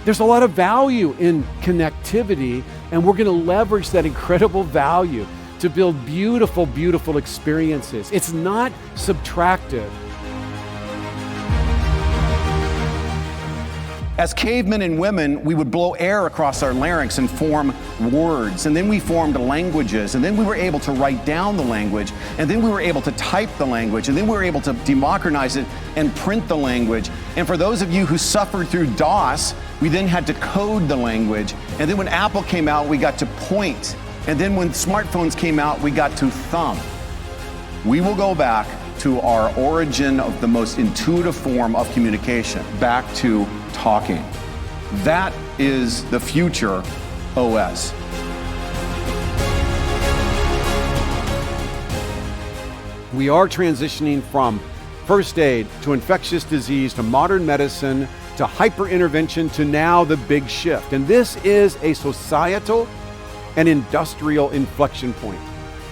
There's a lot of value in connectivity, and we're going to leverage that incredible value to build beautiful, beautiful experiences. It's not subtractive. As cavemen and women, we would blow air across our larynx and form words, and then we formed languages, and then we were able to write down the language, and then we were able to type the language, and then we were able to democratize it and print the language. And for those of you who suffered through DOS, we then had to code the language, and then when Apple came out, we got to point, and then when smartphones came out, we got to thumb. We will go back to our origin of the most intuitive form of communication, back to talking. That is the future OS. We are transitioning from first aid to infectious disease to modern medicine to hyper-intervention to now the big shift. And this is a societal and industrial inflection point.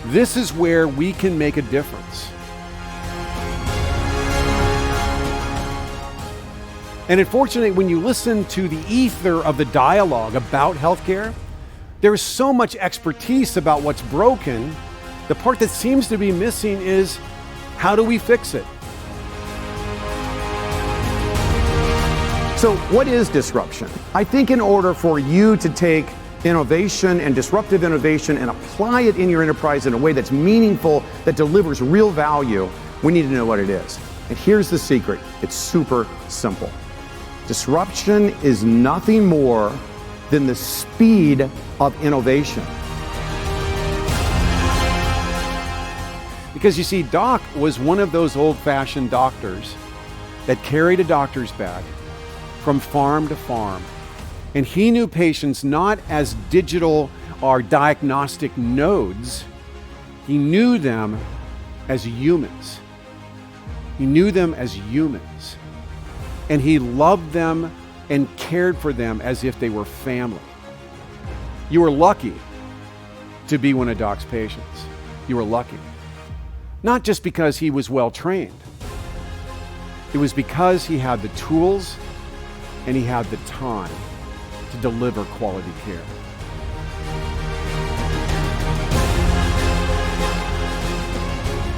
This is where we can make a difference. And unfortunately, when you listen to the ether of the dialogue about healthcare, there is so much expertise about what's broken. The part that seems to be missing is, how do we fix it? So what is disruption? I think in order for you to take innovation and disruptive innovation and apply it in your enterprise in a way that's meaningful, that delivers real value, we need to know what it is. And here's the secret. It's super simple. Disruption is nothing more than the speed of innovation. Because you see, Doc was one of those old-fashioned doctors that carried a doctor's bag from farm to farm. And he knew patients not as digital or diagnostic nodes. He knew them as humans. He knew them as humans. And he loved them and cared for them as if they were family. You were lucky to be one of Doc's patients. You were lucky. Not just because he was well trained. It was because he had the tools and he had the time to deliver quality care.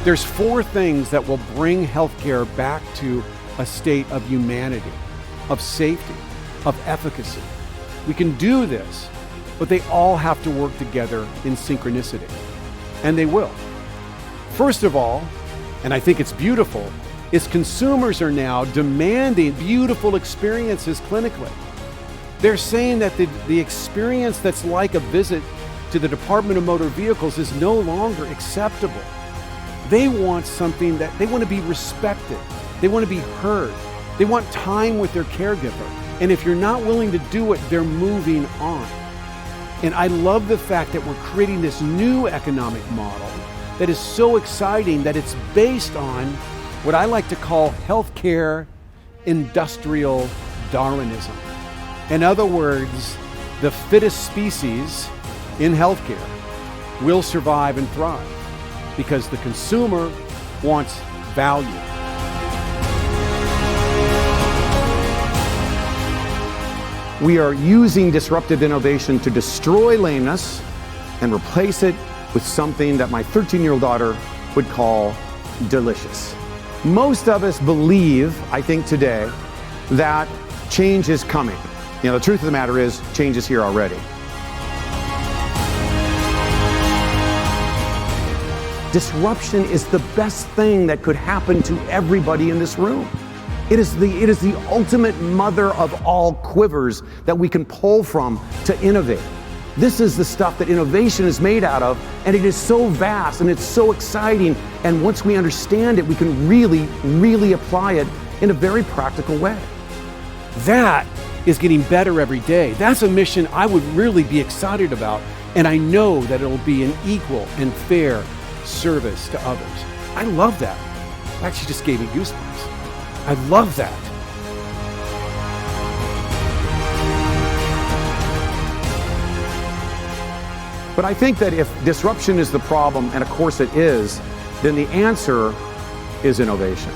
There's 4 things that will bring healthcare back to a state of humanity, of safety, of efficacy. We can do this, but they all have to work together in synchronicity, and they will. First of all, and I think it's beautiful, is consumers are now demanding beautiful experiences clinically. They're saying that the experience that's like a visit to the Department of Motor Vehicles is no longer acceptable. They want something that they want to be respected. They want to be heard. They want time with their caregiver. And if you're not willing to do it, they're moving on. And I love the fact that we're creating this new economic model that is so exciting that it's based on what I like to call healthcare industrial Darwinism. In other words, the fittest species in healthcare will survive and thrive because the consumer wants value. We are using disruptive innovation to destroy lameness and replace it with something that my 13-year-old daughter would call delicious. Most of us believe, I think today, that change is coming. The truth of the matter is, change is here already. Disruption is the best thing that could happen to everybody in this room. It is the ultimate mother of all quivers that we can pull from to innovate. This is the stuff that innovation is made out of, and it is so vast and it's so exciting. And once we understand it, we can really, really apply it in a very practical way. That is getting better every day. That's a mission I would really be excited about, and I know that it'll be an equal and fair service to others. I love that. It actually just gave me goosebumps. I love that. But I think that if disruption is the problem, and of course it is, then the answer is innovation.